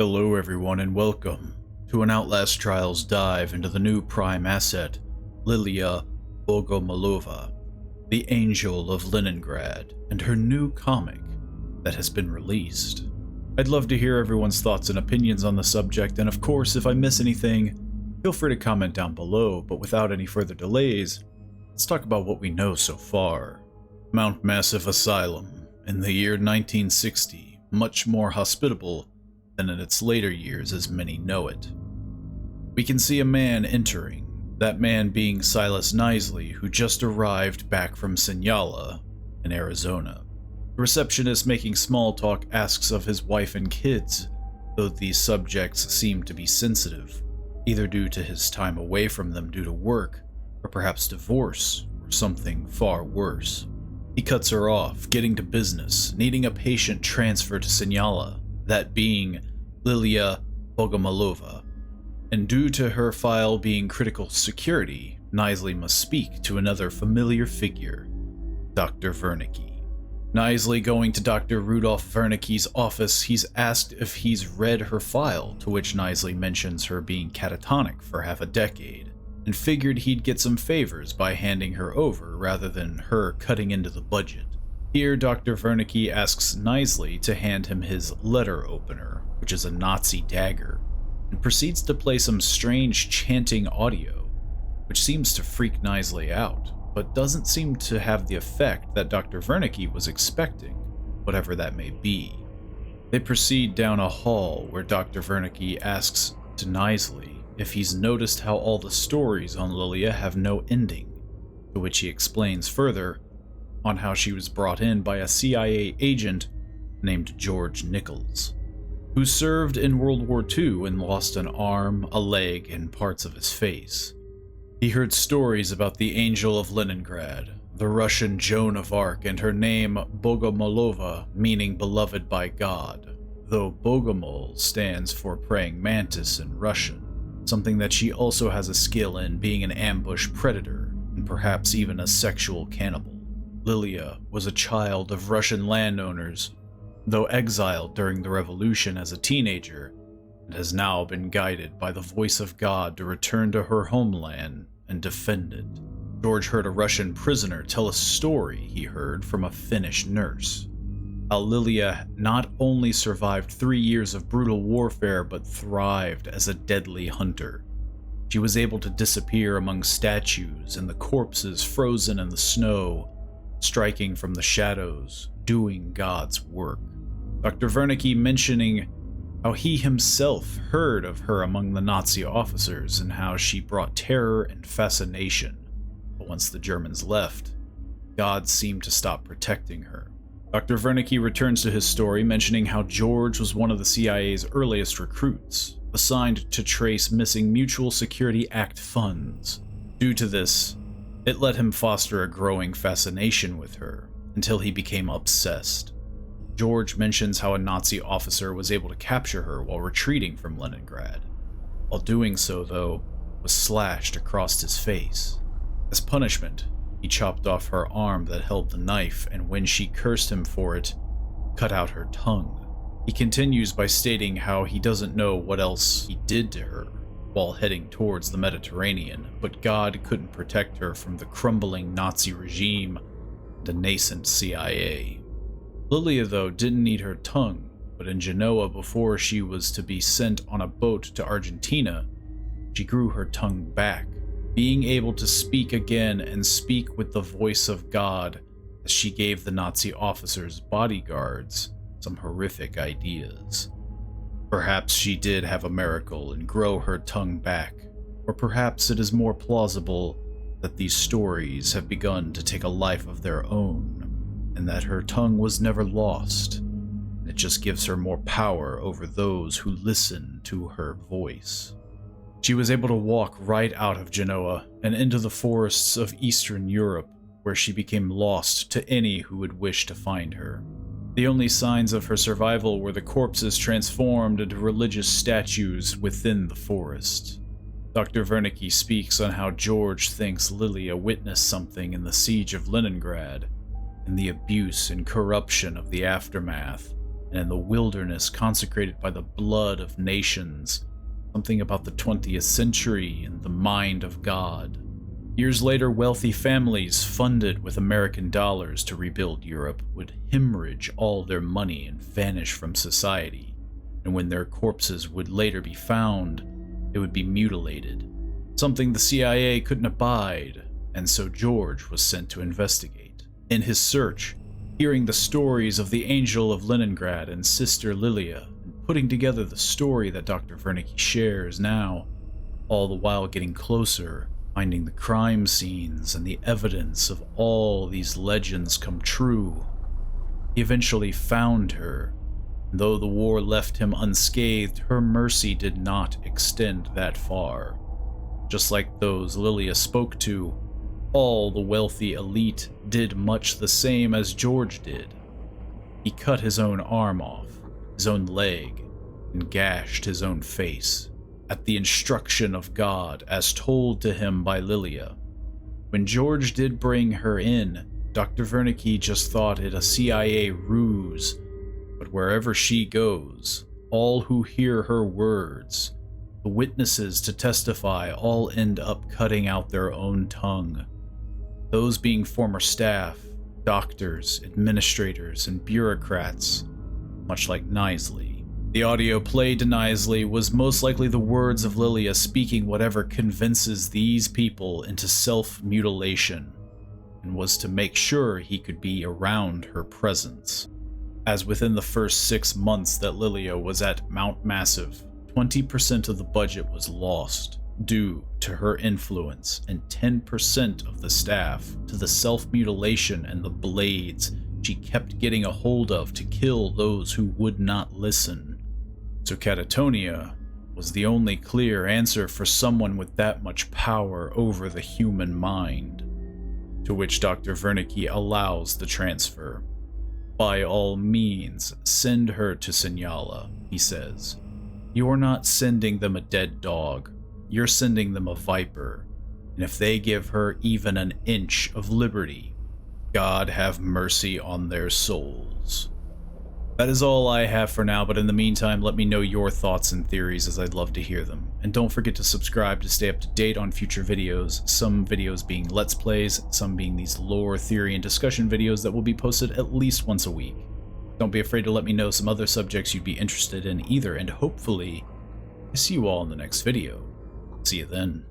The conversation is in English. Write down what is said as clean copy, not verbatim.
Hello everyone and welcome to an Outlast Trials dive into the new prime asset, Liliya Bogomolova, the Angel of Leningrad, and her new comic that has been released. I'd love to hear everyone's thoughts and opinions on the subject, and of course, if I miss anything, feel free to comment down below, but without any further delays, let's talk about what we know so far. Mount Massive Asylum, in the year 1960, much more hospitable than in its later years as many know it. We can see a man entering, that man being Silas Knisley, who just arrived back from Signala in Arizona. The receptionist, making small talk, asks of his wife and kids, though these subjects seem to be sensitive, either due to his time away from them due to work, or perhaps divorce, or something far worse. He cuts her off, getting to business, needing a patient transferred to Signala, that being Liliya Bogomolova, and due to her file being critical security, Knisley must speak to another familiar figure, Dr. Wernicke. Knisley going to Dr. Rudolf Wernicke's office, he's asked if he's read her file, to which Knisley mentions her being catatonic for half a decade, and figured he'd get some favors by handing her over rather than her cutting into the budget. Here, Dr. Wernicke asks Knisley to hand him his letter opener, which is a Nazi dagger, and proceeds to play some strange chanting audio, which seems to freak Knisley out, but doesn't seem to have the effect that Dr. Wernicke was expecting, whatever that may be. They proceed down a hall where Dr. Wernicke asks to Knisley if he's noticed how all the stories on Liliya have no ending, to which he explains further on how she was brought in by a CIA agent named George Nichols, who served in World War II and lost an arm, a leg, and parts of his face. He heard stories about the Angel of Leningrad, the Russian Joan of Arc, and her name Bogomolova, meaning beloved by God, though Bogomol stands for praying mantis in Russian, something that she also has a skill in, being an ambush predator, and perhaps even a sexual cannibal. Liliya was a child of Russian landowners, though exiled during the revolution as a teenager, and has now been guided by the voice of God to return to her homeland and defend it. George heard a Russian prisoner tell a story he heard from a Finnish nurse, how Liliya not only survived 3 years of brutal warfare but thrived as a deadly hunter. She was able to disappear among statues and the corpses frozen in the snow, striking from the shadows, doing God's work. Dr. Wernicke mentioning how he himself heard of her among the Nazi officers and how she brought terror and fascination. But once the Germans left, God seemed to stop protecting her. Dr. Wernicke returns to his story, mentioning how George was one of the CIA's earliest recruits, assigned to trace missing Mutual Security Act funds. Due to this, it let him foster a growing fascination with her, until he became obsessed. George mentions how a Nazi officer was able to capture her while retreating from Leningrad. While doing so, though, was slashed across his face. As punishment, he chopped off her arm that held the knife, and when she cursed him for it, cut out her tongue. He continues by stating how he doesn't know what else he did to her while heading towards the Mediterranean, but God couldn't protect her from the crumbling Nazi regime and a nascent CIA. Liliya, though, didn't need her tongue, but in Genoa, before she was to be sent on a boat to Argentina, she grew her tongue back, being able to speak again and speak with the voice of God as she gave the Nazi officers' bodyguards some horrific ideas. Perhaps she did have a miracle and grow her tongue back, or perhaps it is more plausible that these stories have begun to take a life of their own, and that her tongue was never lost, and it just gives her more power over those who listen to her voice. She was able to walk right out of Genoa and into the forests of Eastern Europe, where she became lost to any who would wish to find her. The only signs of her survival were the corpses transformed into religious statues within the forest. Dr. Wernicke speaks on how George thinks Liliya witnessed something in the Siege of Leningrad, and the abuse and corruption of the aftermath, and in the wilderness consecrated by the blood of nations. Something about the 20th century and the mind of God. Years later, wealthy families funded with American dollars to rebuild Europe would hemorrhage all their money and vanish from society, and when their corpses would later be found, they would be mutilated, something the CIA couldn't abide, and so George was sent to investigate. In his search, hearing the stories of the Angel of Leningrad and Sister Liliya, and putting together the story that Dr. Wernicke shares now, all the while getting closer, finding the crime scenes and the evidence of all these legends come true. He eventually found her. Though the war left him unscathed, her mercy did not extend that far. Just like those Liliya spoke to, all the wealthy elite did much the same as George did. He cut his own arm off, his own leg, and gashed his own face, at the instruction of God as told to him by Liliya. When George did bring her in, Dr. Wernicke just thought it a CIA ruse, but wherever she goes, all who hear her words, the witnesses to testify, all end up cutting out their own tongue. Those being former staff, doctors, administrators, and bureaucrats, much like Knisley. The audio played to Knisley was most likely the words of Liliya speaking whatever convinces these people into self-mutilation, and was to make sure he could be around her presence. As within the first 6 months that Liliya was at Mount Massive, 20% of the budget was lost due to her influence, and 10% of the staff to the self-mutilation and the blades she kept getting a hold of to kill those who would not listen. So catatonia was the only clear answer for someone with that much power over the human mind, to which Dr. Wernicke allows the transfer. By all means, send her to Signala, he says. You're not sending them a dead dog, you're sending them a viper, and if they give her even an inch of liberty, God have mercy on their souls. That is all I have for now, but in the meantime, let me know your thoughts and theories, as I'd love to hear them. And don't forget to subscribe to stay up to date on future videos, some videos being Let's Plays, some being these lore, theory, and discussion videos that will be posted at least once a week. Don't be afraid to let me know some other subjects you'd be interested in either, and hopefully, I see you all in the next video. See you then.